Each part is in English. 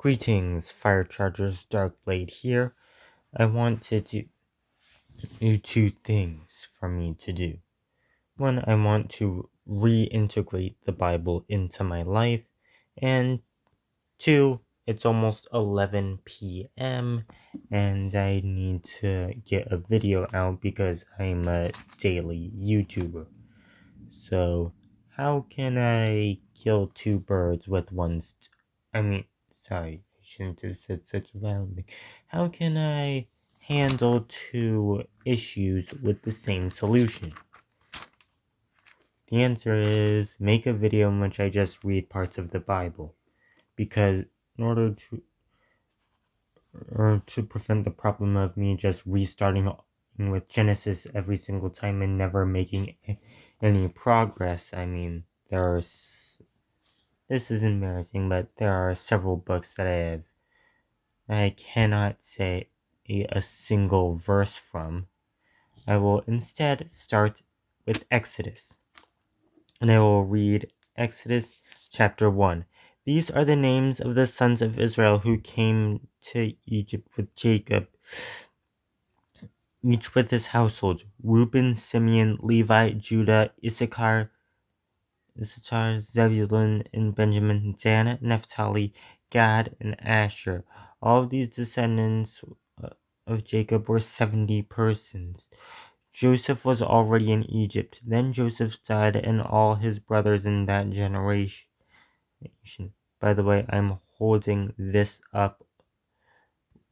Greetings, Fire Chargers, Darkblade here. I want to do two things for me to do. One, I want to reintegrate the Bible into my life, and two, it's almost 11 p.m. and I need to get a video out because I'm a daily YouTuber. So, how can I kill two birds with sorry, I shouldn't have said such a violent thing. How can I handle two issues with the same solution? The answer is make a video in which I just read parts of the Bible. Because in order to prevent the problem of me just restarting with Genesis every single time and never making any progress, this is embarrassing, but there are several books that I cannot say a single verse from. I will instead start with Exodus, and I will read Exodus chapter 1. These are the names of the sons of Israel who came to Egypt with Jacob, each with his household: Reuben, Simeon, Levi, Judah, Issachar, Zebulun, and Benjamin, Dan, Naphtali, Gad, and Asher. All of these descendants of Jacob were 70 persons. Joseph was already in Egypt. Then Joseph died, and all his brothers in that generation. By the way, I'm holding this up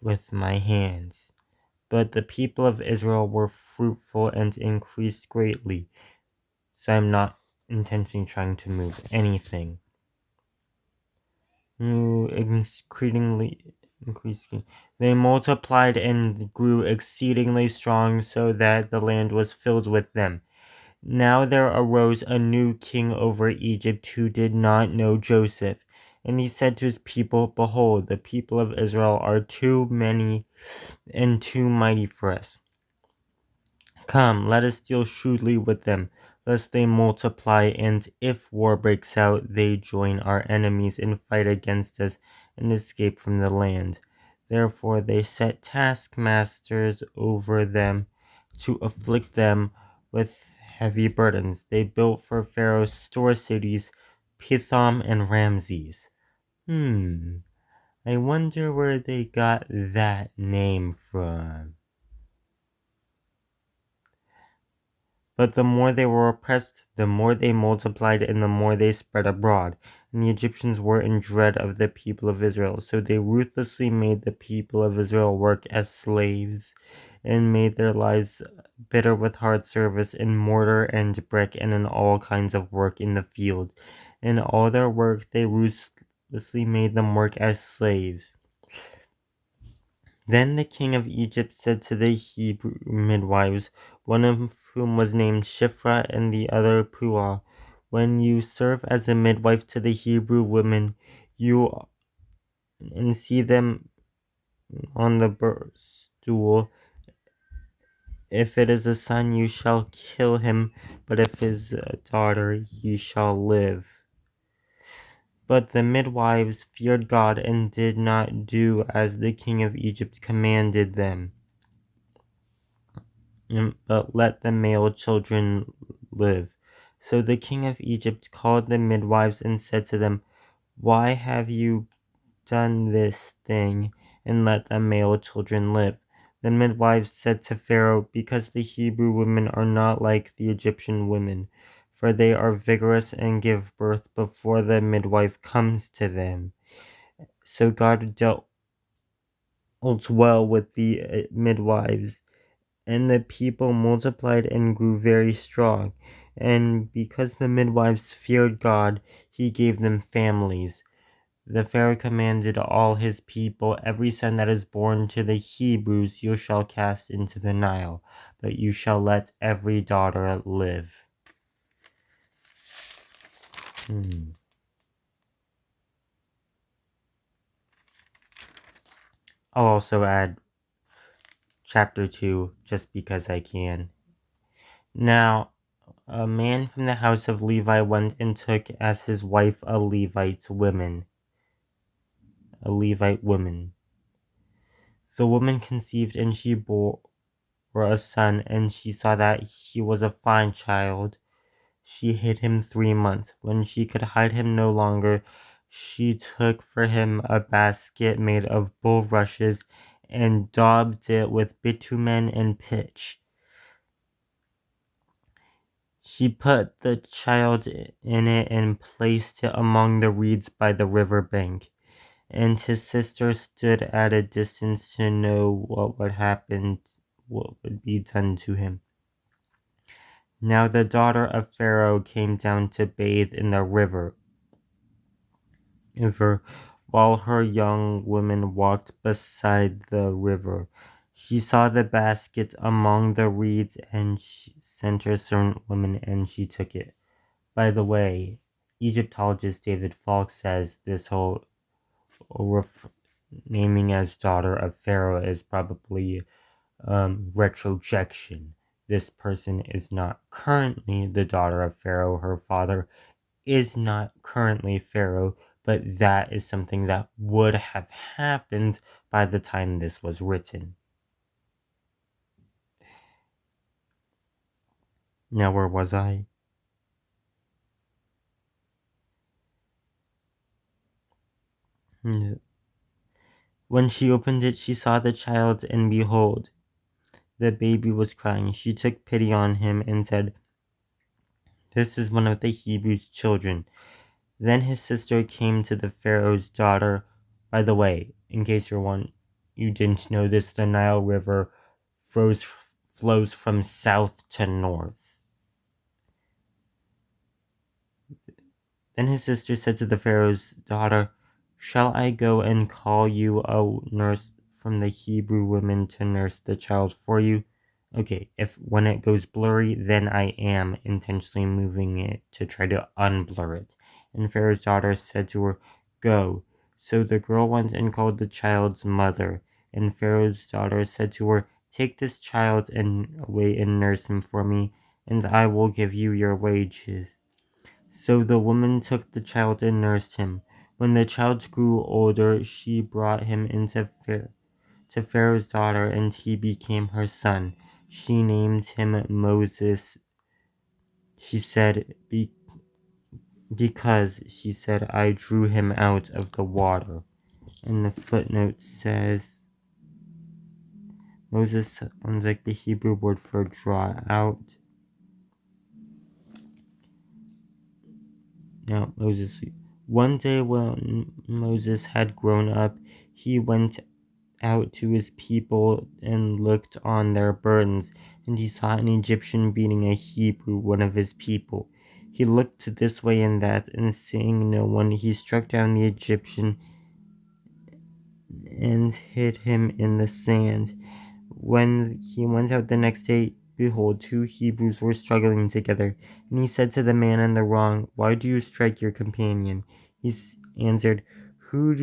with my hands. But the people of Israel were fruitful and increased greatly. So I'm not intentionally trying to move anything. Increasing. They multiplied and grew exceedingly strong, so that the land was filled with them. Now there arose a new king over Egypt who did not know Joseph. And he said to his people, Behold, the people of Israel are too many and too mighty for us. Come, let us deal shrewdly with them, lest they multiply, and if war breaks out, they join our enemies and fight against us and escape from the land. Therefore they set taskmasters over them to afflict them with heavy burdens. They built for Pharaoh store cities, Pithom and Ramses. I wonder where they got that name from. But the more they were oppressed, the more they multiplied, and the more they spread abroad. And the Egyptians were in dread of the people of Israel. So they ruthlessly made the people of Israel work as slaves, and made their lives bitter with hard service in mortar and brick, and in all kinds of work in the field. In all their work they ruthlessly made them work as slaves. Then the king of Egypt said to the Hebrew midwives, one of whom was named Shiphrah and the other Puah, When you serve as a midwife to the Hebrew women, you and see them on the birth stool. If it is a son, you shall kill him, but if it is a daughter, he shall live. But the midwives feared God and did not do as the king of Egypt commanded them, but let the male children live. So the king of Egypt called the midwives and said to them, Why have you done this thing and let the male children live? The midwives said to Pharaoh, Because the Hebrew women are not like the Egyptian women, for they are vigorous and give birth before the midwife comes to them. So God dealt well with the midwives, and the people multiplied and grew very strong. And because the midwives feared God, he gave them families. The Pharaoh commanded all his people, Every son that is born to the Hebrews you shall cast into the Nile, but you shall let every daughter live. I'll also add chapter 2 just because I can. Now, a man from the house of Levi went and took as his wife a Levite's woman. a Levite woman. The woman conceived and she bore a son, and she saw that he was a fine child. She hid him 3 months. When she could hide him no longer, she took for him a basket made of bulrushes and daubed it with bitumen and pitch. She put the child in it and placed it among the reeds by the river bank. And his sister stood at a distance to know what would happen, what would be done to him. Now the daughter of Pharaoh came down to bathe in the river, while her young women walked beside the river. She saw the basket among the reeds, and she sent her servant woman, and she took it. By the way, Egyptologist David Falk says this whole naming as daughter of Pharaoh is probably retrojection. This person is not currently the daughter of Pharaoh. Her father is not currently Pharaoh, but that is something that would have happened by the time this was written. Now, where was I? When she opened it, she saw the child, and behold, the baby was crying. She took pity on him and said, "This is one of the Hebrews' children." Then his sister came to the Pharaoh's daughter. By the way, in case you didn't know this, the Nile River flows from south to north. Then his sister said to the Pharaoh's daughter, "Shall I go and call you a nurse from the Hebrew women to nurse the child for you?" Okay, when it goes blurry, then I am intentionally moving it to try to unblur it. And Pharaoh's daughter said to her, "Go." So the girl went and called the child's mother. And Pharaoh's daughter said to her, "Take this child away and nurse him for me, and I will give you your wages." So the woman took the child and nursed him. When the child grew older, she brought him to Pharaoh's daughter, and he became her son. She named him Moses. She said, because she said, "I drew him out of the water." And the footnote says, Moses sounds like the Hebrew word for draw out. Now, Moses. One day when Moses had grown up, he went out to his people and looked on their burdens, and he saw an Egyptian beating a Hebrew, one of his people. He looked this way and that, and seeing no one, he struck down the Egyptian and hid him in the sand. When he went out the next day, behold, 2 Hebrews were struggling together. And he said to the man in the wrong, "Why do you strike your companion?" He answered, Who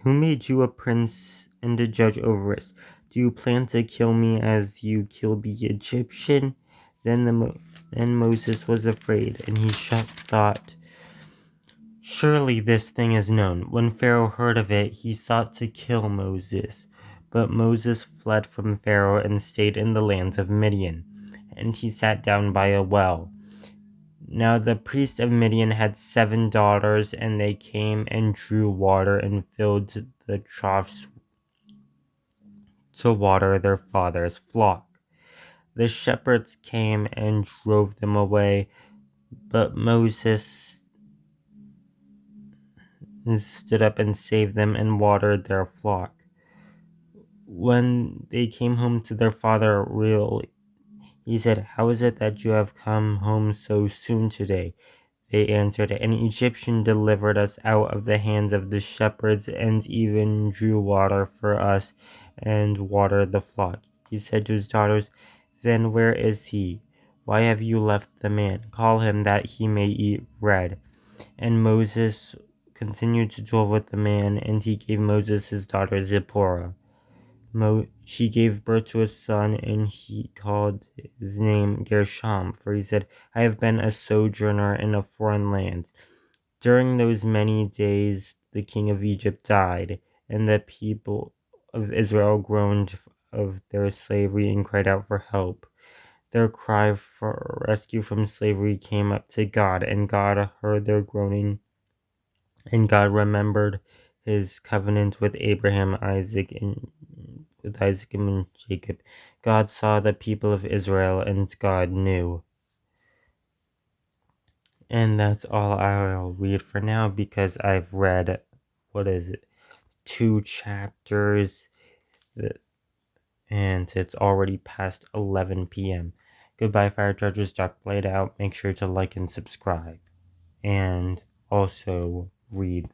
made you a prince and a judge over us? Do you plan to kill me as you killed the Egyptian?" Then Moses was afraid, and he thought, "Surely this thing is known." When Pharaoh heard of it, he sought to kill Moses. But Moses fled from Pharaoh and stayed in the lands of Midian, and he sat down by a well. Now the priest of Midian had 7 daughters, and they came and drew water and filled the troughs to water their father's flock. The shepherds came and drove them away, but Moses stood up and saved them and watered their flock. When they came home to their father, he said, "How is it that you have come home so soon today?" They answered, "An Egyptian delivered us out of the hands of the shepherds, and even drew water for us and watered the flock." He said to his daughters, "Then where is he? Why have you left the man? Call him, that he may eat bread." And Moses continued to dwell with the man, and he gave Moses his daughter Zipporah. She gave birth to a son, and he called his name Gershom, for he said, "I have been a sojourner in a foreign land." During those many days, the king of Egypt died, and the people of Israel groaned of their slavery and cried out for help. Their cry for rescue from slavery came up to God, and God heard their groaning, and God remembered his covenant with Abraham, Isaac and Jacob. God saw the people of Israel, and God knew. And that's all I'll read for now because I've read, what is it, 2 chapters, and it's already past 11 p.m. Goodbye, Fire Chargers. Dark Blade out. Make sure to like and subscribe. And also read